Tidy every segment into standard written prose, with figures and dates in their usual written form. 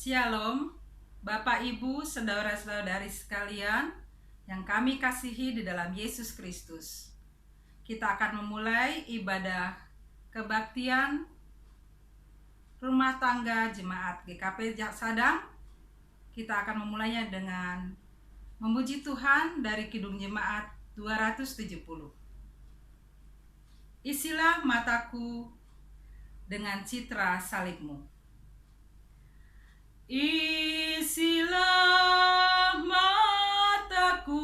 Shalom, Bapak Ibu, saudara-saudari sekalian yang kami kasihi di dalam Yesus Kristus. Kita akan memulai ibadah kebaktian rumah tangga jemaat GKP Sadang. Kita akan memulainya dengan memuji Tuhan dari Kidung Jemaat 270. Isilah mataku dengan citra salib-Mu. Isilah mataku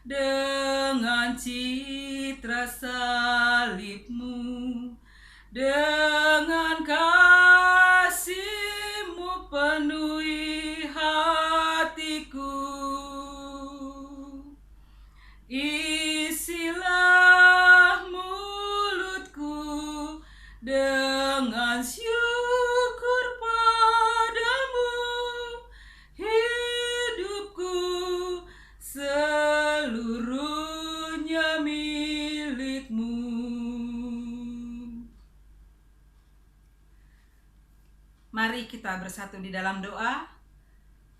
dengan citra salib-Mu, dengan kasih-Mu penuhi hatiku. Isilah mulutku dengan syukur padamu, hidupku seluruhnya milik-Mu. Mari kita bersatu di dalam doa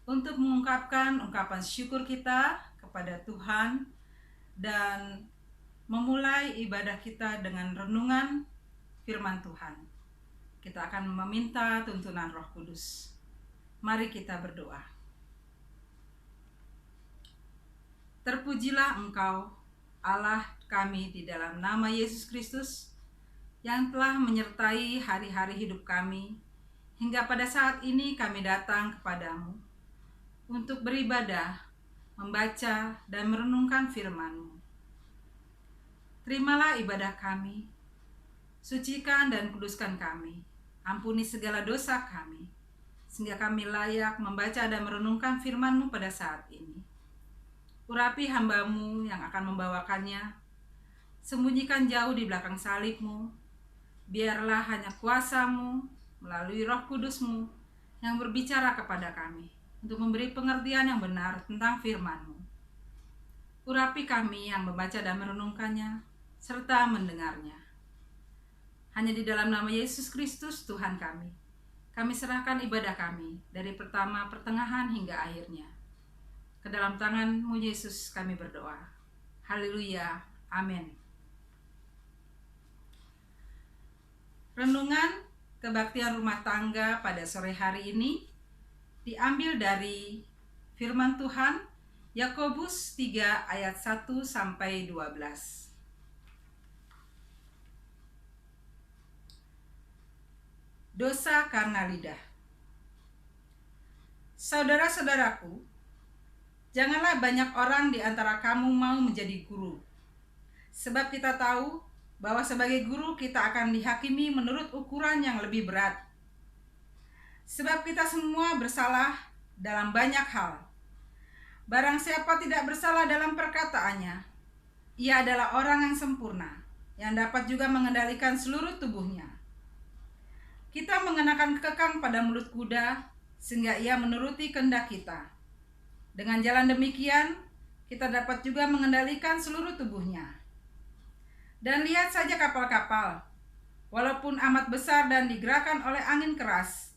untuk mengungkapkan ungkapan syukur kita kepada Tuhan dan memulai ibadah kita dengan renungan firman Tuhan. Kita akan meminta tuntunan Roh Kudus. Mari kita berdoa. Terpujilah Engkau, Allah kami, di dalam nama Yesus Kristus, yang telah menyertai hari-hari hidup kami, hingga pada saat ini kami datang kepadamu untuk beribadah, membaca dan merenungkan firman-Mu. Terimalah ibadah kami, sucikan dan kuduskan kami, ampuni segala dosa kami, sehingga kami layak membaca dan merenungkan firman-Mu pada saat ini. Urapi hamba-Mu yang akan membawakannya, sembunyikan jauh di belakang salib-Mu, biarlah hanya kuasa-Mu melalui Roh Kudus-Mu yang berbicara kepada kami, untuk memberi pengertian yang benar tentang firman-Mu. Urapi kami yang membaca dan merenungkannya, serta mendengarnya. Hanya di dalam nama Yesus Kristus Tuhan kami serahkan ibadah kami dari pertama, pertengahan, hingga akhirnya. Ke dalam tangan-Mu Yesus kami berdoa. Haleluya, amin. Renungan kebaktian rumah tangga pada sore hari ini diambil dari firman Tuhan Yakobus 3 ayat 1 sampai 12. Dosa karena lidah. Saudara-saudaraku, janganlah banyak orang di antara kamu mau menjadi guru. Sebab kita tahu bahwa sebagai guru kita akan dihakimi menurut ukuran yang lebih berat. Sebab kita semua bersalah dalam banyak hal. Barang siapa tidak bersalah dalam perkataannya, ia adalah orang yang sempurna, yang dapat juga mengendalikan seluruh tubuhnya. Kita mengenakan kekang pada mulut kuda, sehingga ia menuruti kehendak kita. Dengan jalan demikian, kita dapat juga mengendalikan seluruh tubuhnya. Dan lihat saja kapal-kapal, walaupun amat besar dan digerakkan oleh angin keras,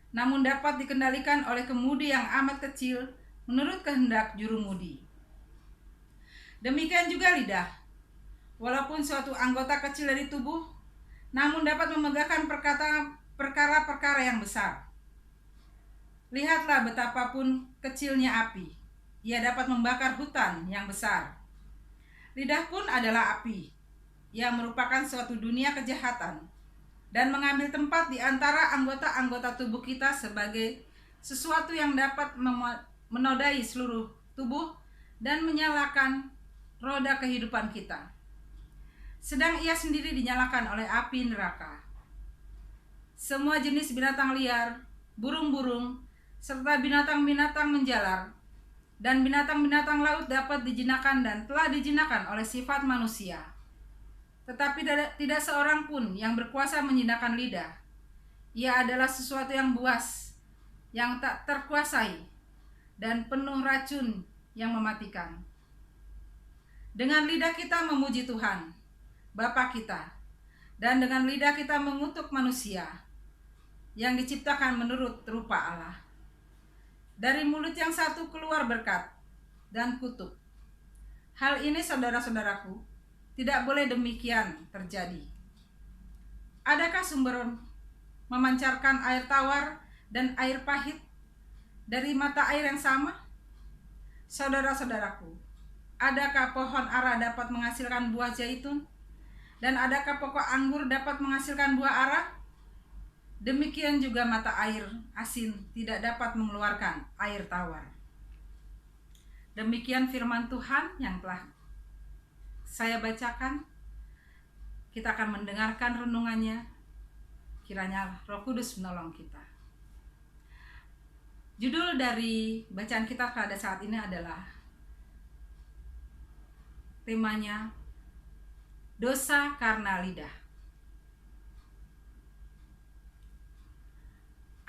namun dapat dikendalikan oleh kemudi yang amat kecil menurut kehendak jurumudi. Demikian juga lidah, walaupun suatu anggota kecil dari tubuh, namun dapat memegahkan perkara-perkara yang besar. Lihatlah betapapun kecilnya api, ia dapat membakar hutan yang besar. Lidah pun adalah api, ia merupakan suatu dunia kejahatan, dan mengambil tempat di antara anggota-anggota tubuh kita sebagai sesuatu yang dapat menodai seluruh tubuh dan menyalakan roda kehidupan kita. Sedang ia sendiri dinyalakan oleh api neraka. Semua jenis binatang liar, burung-burung, serta binatang-binatang menjalar, dan binatang-binatang laut dapat dijinakan dan telah dijinakan oleh sifat manusia. Tetapi tidak seorang pun yang berkuasa menjinakkan lidah. Ia adalah sesuatu yang buas, yang tak terkuasai, dan penuh racun yang mematikan. Dengan lidah kita memuji Tuhan, Bapa kita, dan dengan lidah kita mengutuk manusia. yang diciptakan menurut rupa Allah. Dari mulut yang satu keluar berkat dan kutuk. Hal ini saudara-saudaraku, tidak boleh demikian terjadi. Adakah sumber memancarkan air tawar dan air pahit dari mata air yang sama? Saudara-saudaraku, adakah pohon ara dapat menghasilkan buah zaitun? Dan adakah pokok anggur dapat menghasilkan buah ara? Demikian juga mata air asin tidak dapat mengeluarkan air tawar. Demikian firman Tuhan yang telah saya bacakan. Kita akan mendengarkan renungannya. Kiranya Roh Kudus menolong kita. Judul dari bacaan kita pada saat ini adalah temanya dosa karena lidah.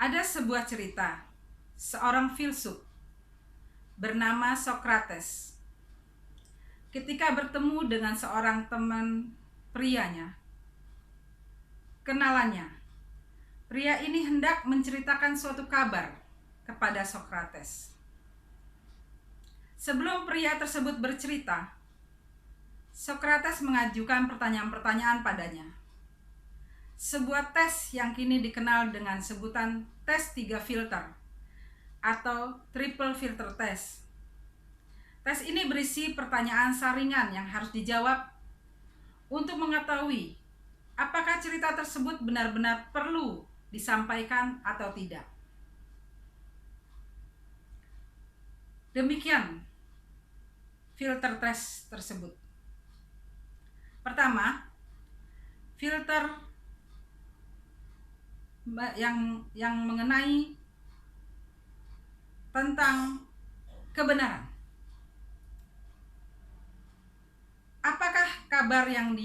Ada sebuah cerita, seorang filsuf bernama Socrates. Ketika bertemu dengan seorang teman prianya, kenalannya, pria ini hendak menceritakan suatu kabar kepada Socrates. Sebelum pria tersebut bercerita, Socrates mengajukan pertanyaan-pertanyaan padanya. Sebuah tes yang kini dikenal dengan sebutan tes 3 filter atau triple filter test. Tes ini berisi pertanyaan saringan yang harus dijawab untuk mengetahui apakah cerita tersebut benar-benar perlu disampaikan atau tidak. Demikian filter tes tersebut. Pertama, filter yang mengenai tentang kebenaran. Apakah kabar yang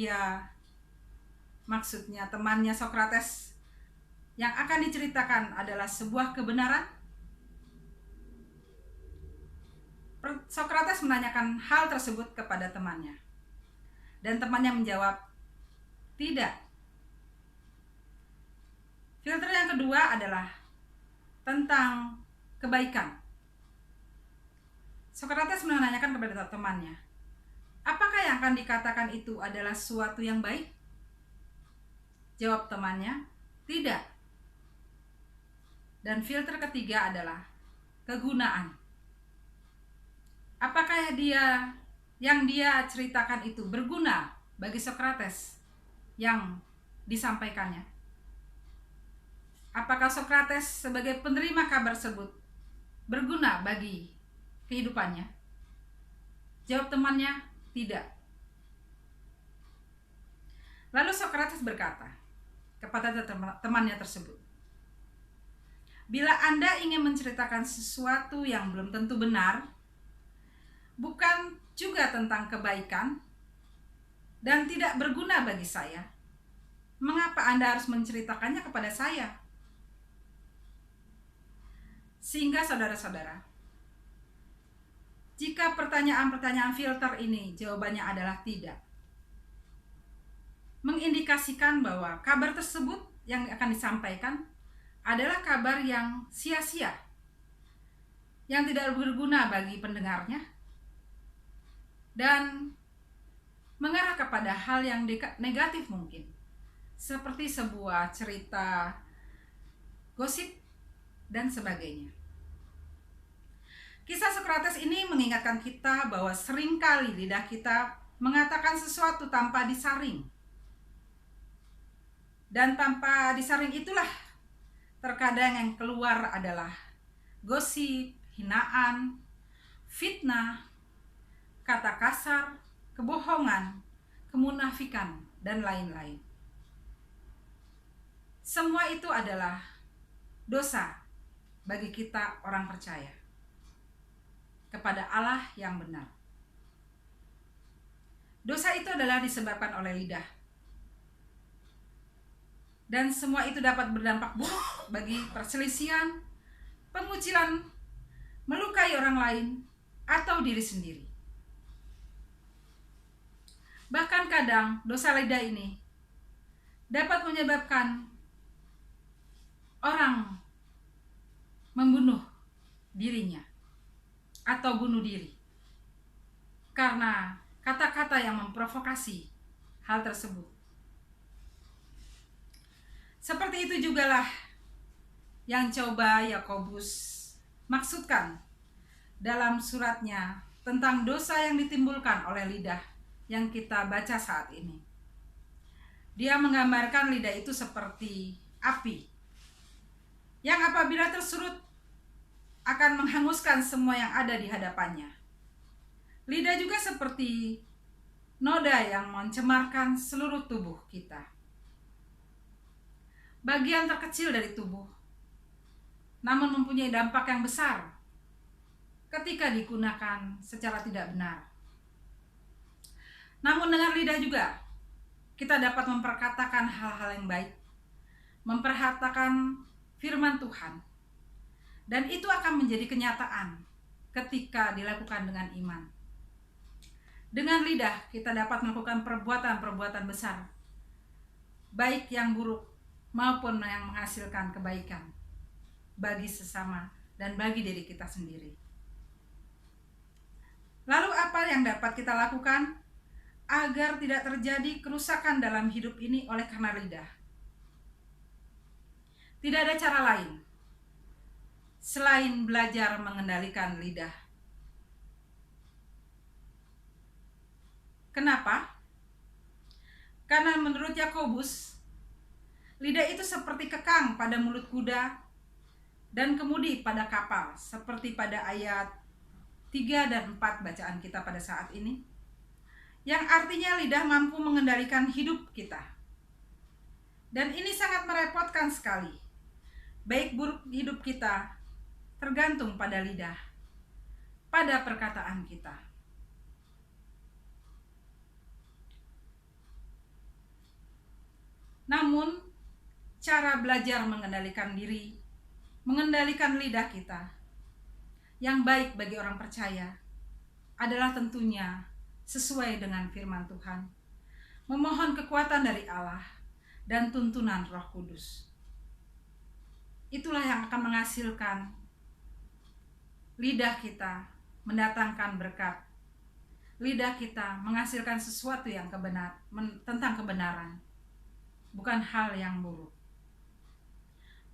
maksudnya temannya Socrates yang akan diceritakan adalah sebuah kebenaran? Socrates menanyakan hal tersebut kepada temannya. Dan temannya menjawab, tidak. Filter yang kedua adalah tentang kebaikan. Socrates menanyakan kepada temannya, apakah yang akan dikatakan itu adalah suatu yang baik? Jawab temannya, tidak. Dan filter ketiga adalah kegunaan. Apakah yang dia ceritakan itu berguna bagi Socrates yang disampaikannya? Apakah Socrates sebagai penerima kabar tersebut berguna bagi kehidupannya? Jawab temannya, tidak. Lalu Socrates berkata kepada temannya tersebut, bila Anda ingin menceritakan sesuatu yang belum tentu benar, bukan juga tentang kebaikan, dan tidak berguna bagi saya, mengapa Anda harus menceritakannya kepada saya? Sehingga saudara-saudara, jika pertanyaan-pertanyaan filter ini jawabannya adalah tidak, mengindikasikan bahwa kabar tersebut yang akan disampaikan adalah kabar yang sia-sia, yang tidak berguna bagi pendengarnya, dan mengarah kepada hal yang negatif mungkin, seperti sebuah cerita gosip dan sebagainya. Kisah Socrates ini mengingatkan kita bahwa seringkali lidah kita mengatakan sesuatu tanpa disaring. Dan tanpa disaring itulah terkadang yang keluar adalah gosip, hinaan, fitnah, kata kasar, kebohongan, kemunafikan, dan lain-lain. Semua itu adalah dosa bagi kita orang percaya kepada Allah yang benar. Dosa itu adalah disebabkan oleh lidah. Dan semua itu dapat berdampak buruk bagi perselisihan, pengucilan, melukai orang lain, atau diri sendiri. Bahkan kadang dosa lidah ini dapat menyebabkan dirinya atau bunuh diri karena kata-kata yang memprovokasi hal tersebut. Seperti itu jugalah yang coba Yakobus maksudkan dalam suratnya tentang dosa yang ditimbulkan oleh lidah yang kita baca saat ini. Dia menggambarkan lidah itu seperti api yang apabila tersurut akan menghanguskan semua yang ada di hadapannya. Lidah juga seperti noda yang mencemarkan seluruh tubuh kita. Bagian terkecil dari tubuh, namun mempunyai dampak yang besar ketika digunakan secara tidak benar. Namun dengan lidah juga kita dapat memperkatakan hal-hal yang baik, memperhatakan firman Tuhan, dan itu akan menjadi kenyataan ketika dilakukan dengan iman. Dengan lidah kita dapat melakukan perbuatan-perbuatan besar, baik yang buruk maupun yang menghasilkan kebaikan bagi sesama dan bagi diri kita sendiri. Lalu apa yang dapat kita lakukan agar tidak terjadi kerusakan dalam hidup ini oleh karena lidah? Tidak ada cara lain selain belajar mengendalikan lidah. Kenapa? Karena menurut Yakobus, lidah itu seperti kekang pada mulut kuda dan kemudi pada kapal, seperti pada ayat 3 dan 4 bacaan kita pada saat ini, yang artinya lidah mampu mengendalikan hidup kita. Dan ini sangat merepotkan sekali. Baik buruk hidup kita tergantung pada lidah, pada perkataan kita. Namun, cara belajar mengendalikan diri, mengendalikan lidah kita, yang baik bagi orang percaya, adalah tentunya sesuai dengan firman Tuhan, memohon kekuatan dari Allah dan tuntunan Roh Kudus. Itulah yang akan menghasilkan lidah kita mendatangkan berkat. Lidah kita menghasilkan sesuatu yang tentang kebenaran, bukan hal yang buruk.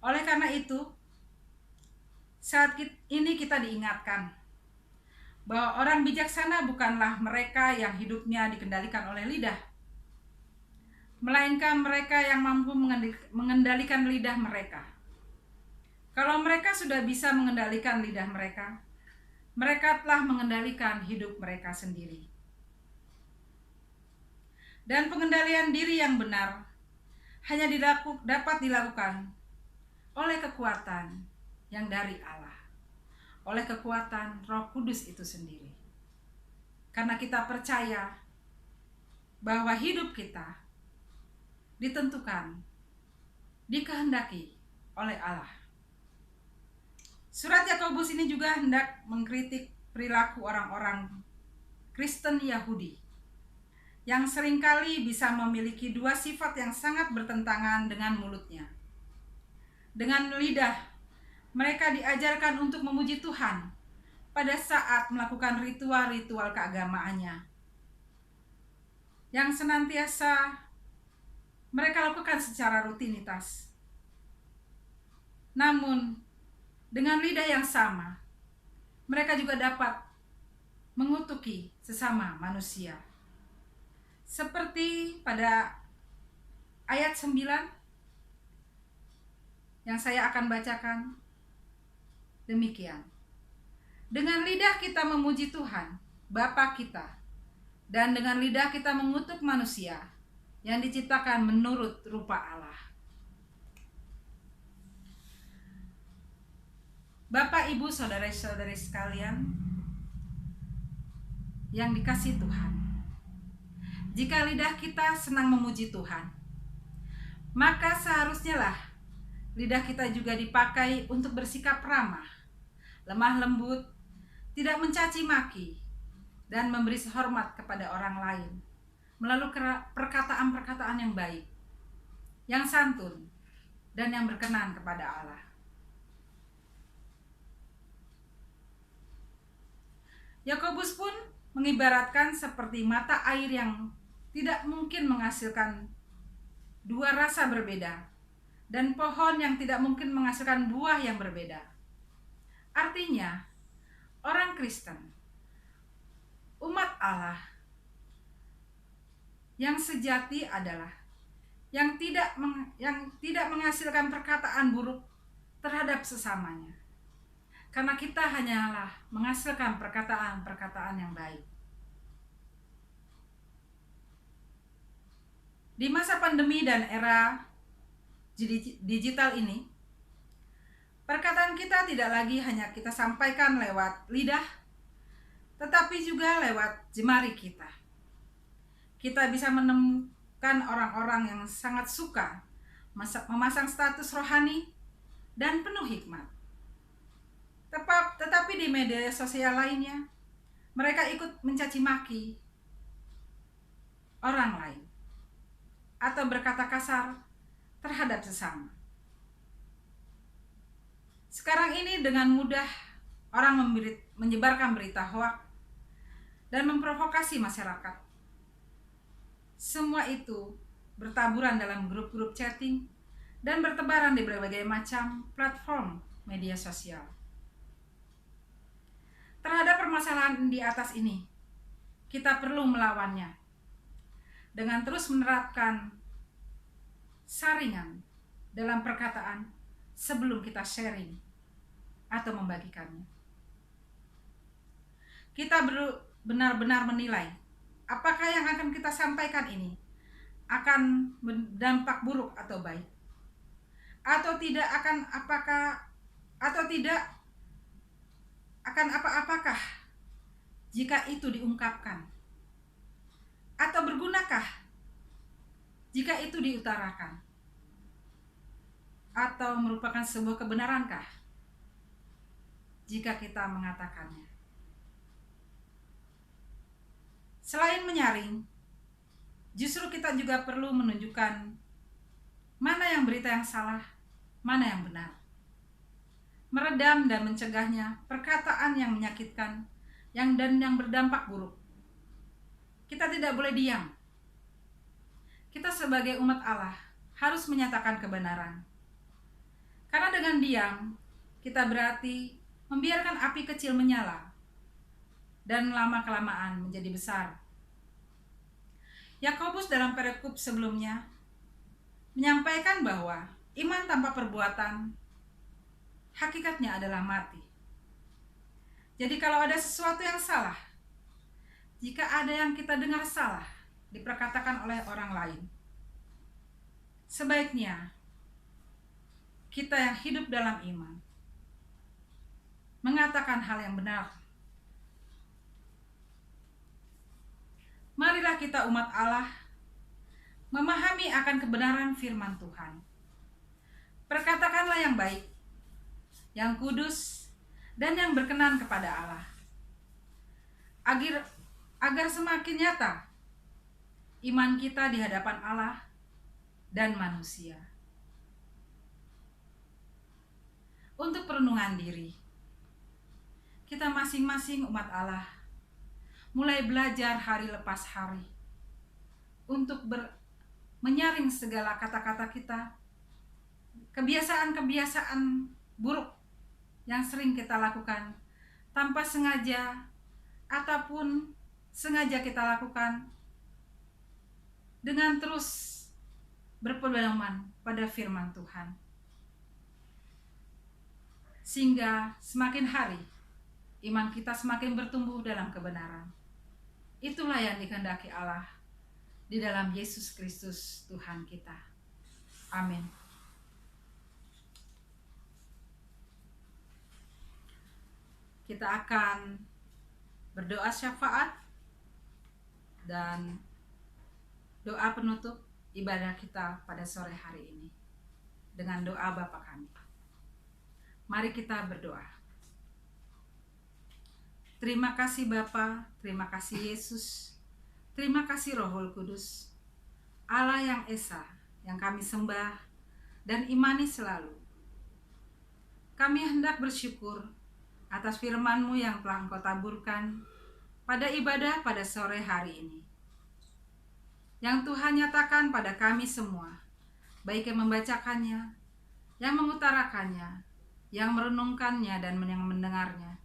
Oleh karena itu, saat ini kita diingatkan bahwa orang bijaksana bukanlah mereka yang hidupnya dikendalikan oleh lidah, melainkan mereka yang mampu mengendalikan lidah mereka. Kalau mereka sudah bisa mengendalikan lidah mereka, mereka telah mengendalikan hidup mereka sendiri. Dan pengendalian diri yang benar hanya dapat dilakukan oleh kekuatan yang dari Allah, oleh kekuatan Roh Kudus itu sendiri. Karena kita percaya bahwa hidup kita ditentukan, dikehendaki oleh Allah. Surat Yakobus ini juga hendak mengkritik perilaku orang-orang Kristen Yahudi yang seringkali bisa memiliki dua sifat yang sangat bertentangan dengan mulutnya. Dengan lidah, mereka diajarkan untuk memuji Tuhan pada saat melakukan ritual-ritual keagamaannya, yang senantiasa mereka lakukan secara rutinitas. Namun, dengan lidah yang sama, mereka juga dapat mengutuki sesama manusia. Seperti pada ayat 9 yang saya akan bacakan, demikian. Dengan lidah kita memuji Tuhan, Bapa kita, dan dengan lidah kita mengutuk manusia yang diciptakan menurut rupa Allah. Bapak, Ibu, saudara-saudari sekalian yang dikasihi Tuhan, jika lidah kita senang memuji Tuhan, maka seharusnya lah lidah kita juga dipakai untuk bersikap ramah, lemah lembut, tidak mencaci maki, dan memberi hormat kepada orang lain melalui perkataan-perkataan yang baik, yang santun, dan yang berkenan kepada Allah. Yakobus pun mengibaratkan seperti mata air yang tidak mungkin menghasilkan dua rasa berbeda dan pohon yang tidak mungkin menghasilkan buah yang berbeda. Artinya, orang Kristen, umat Allah yang sejati adalah yang tidak menghasilkan perkataan buruk terhadap sesamanya. Karena kita hanyalah menghasilkan perkataan-perkataan yang baik. Di masa pandemi dan era digital ini, perkataan kita tidak lagi hanya kita sampaikan lewat lidah, tetapi juga lewat jemari kita. Kita bisa menemukan orang-orang yang sangat suka memasang status rohani dan penuh hikmat. Tetapi di media sosial lainnya, mereka ikut mencaci maki orang lain atau berkata kasar terhadap sesama. Sekarang ini dengan mudah orang menyebarkan berita hoak dan memprovokasi masyarakat. Semua itu bertaburan dalam grup-grup chatting dan bertebaran di berbagai macam platform media sosial. Terhadap permasalahan di atas ini, kita perlu melawannya dengan terus menerapkan saringan dalam perkataan sebelum kita sharing atau membagikannya. Kita benar-benar menilai apakah yang akan kita sampaikan ini akan berdampak buruk atau baik, atau tidak akan apa-apakah jika itu diungkapkan, atau bergunakah jika itu diutarakan, atau merupakan sebuah kebenarankah jika kita mengatakannya. Selain menyaring, justru kita juga perlu menunjukkan mana yang berita yang salah, mana yang benar. Meredam dan mencegahnya perkataan yang menyakitkan dan yang berdampak buruk. Kita tidak boleh diam. Kita sebagai umat Allah harus menyatakan kebenaran. Karena dengan diam, kita berarti membiarkan api kecil menyala dan lama-kelamaan menjadi besar. Yakobus dalam perikop sebelumnya menyampaikan bahwa iman tanpa perbuatan hakikatnya adalah mati. Jadi kalau ada sesuatu yang salah, jika ada yang kita dengar salah diperkatakan oleh orang lain, sebaiknya kita yang hidup dalam iman mengatakan hal yang benar. Marilah kita umat Allah memahami akan kebenaran firman Tuhan. Perkatakanlah yang baik, yang kudus, dan yang berkenan kepada Allah, agar semakin nyata iman kita di hadapan Allah dan manusia. Untuk perenungan diri, kita masing-masing umat Allah mulai belajar hari lepas hari untuk menyaring segala kata-kata kita, kebiasaan-kebiasaan buruk yang sering kita lakukan tanpa sengaja ataupun sengaja kita lakukan, dengan terus berpedoman pada firman Tuhan, sehingga semakin hari iman kita semakin bertumbuh dalam kebenaran. Itulah yang dikehendaki Allah di dalam Yesus Kristus Tuhan kita. Amin. Kita akan berdoa syafaat dan doa penutup ibadah kita pada sore hari ini dengan doa Bapa kami. Mari kita berdoa. Terima kasih Bapa, terima kasih Yesus, terima kasih Roh Kudus, Allah yang Esa, yang kami sembah dan imani selalu. Kami hendak bersyukur atas firman-Mu yang telah Engkau taburkan pada ibadah pada sore hari ini, yang Tuhan nyatakan pada kami semua, baik yang membacakannya, yang mengutarakannya, yang merenungkannya, dan yang mendengarnya,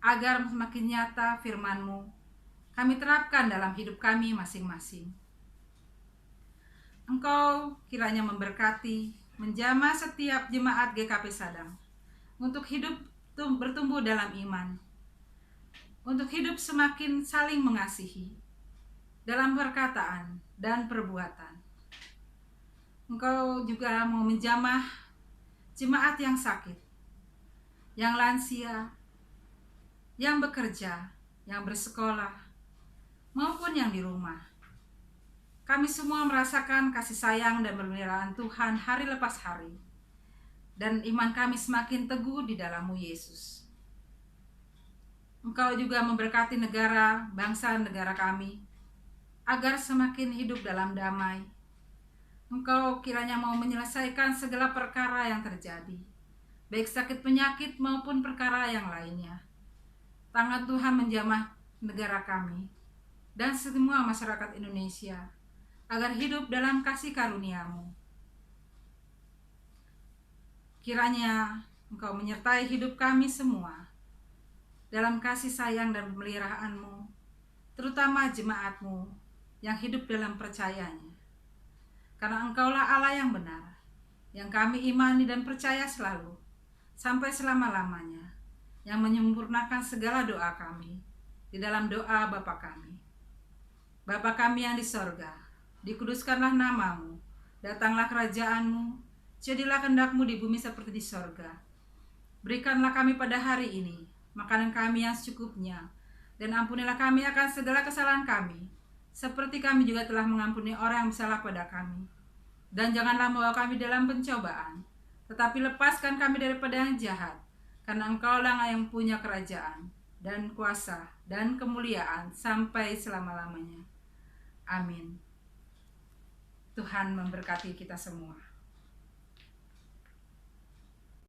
agar semakin nyata firman-Mu kami terapkan dalam hidup kami masing-masing. Engkau kiranya memberkati, menjamah setiap jemaat GKP Sadang untuk hidup bertumbuh dalam iman, untuk hidup semakin saling mengasihi dalam perkataan dan perbuatan. Engkau juga mau menjamah jemaat yang sakit, yang lansia, yang bekerja, yang bersekolah, maupun yang di rumah. Kami semua merasakan kasih sayang dan pemeliharaan Tuhan hari lepas hari, dan iman kami semakin teguh di dalam-Mu Yesus. Engkau juga memberkati negara, bangsa negara kami, agar semakin hidup dalam damai. Engkau kiranya mau menyelesaikan segala perkara yang terjadi, baik sakit penyakit maupun perkara yang lainnya. Tangan Tuhan menjamah negara kami dan semua masyarakat Indonesia, agar hidup dalam kasih karunia-Mu. Kiranya Engkau menyertai hidup kami semua dalam kasih sayang dan pemeliharaan-Mu, terutama jemaat-Mu yang hidup dalam percayanya. Karena Engkaulah Allah yang benar, yang kami imani dan percaya selalu, sampai selama-lamanya, yang menyempurnakan segala doa kami di dalam doa Bapa kami. Bapa kami yang di sorga, dikuduskanlah nama-Mu, datanglah kerajaan-Mu, jadilah kehendak-Mu di bumi seperti di sorga. Berikanlah kami pada hari ini makanan kami yang secukupnya, dan ampunilah kami akan segala kesalahan kami, seperti kami juga telah mengampuni orang yang bersalah pada kami. Dan janganlah membawa kami dalam pencobaan, tetapi lepaskan kami daripada yang jahat, karena Engkaulah yang punya kerajaan, dan kuasa, dan kemuliaan sampai selama-lamanya. Amin. Tuhan memberkati kita semua.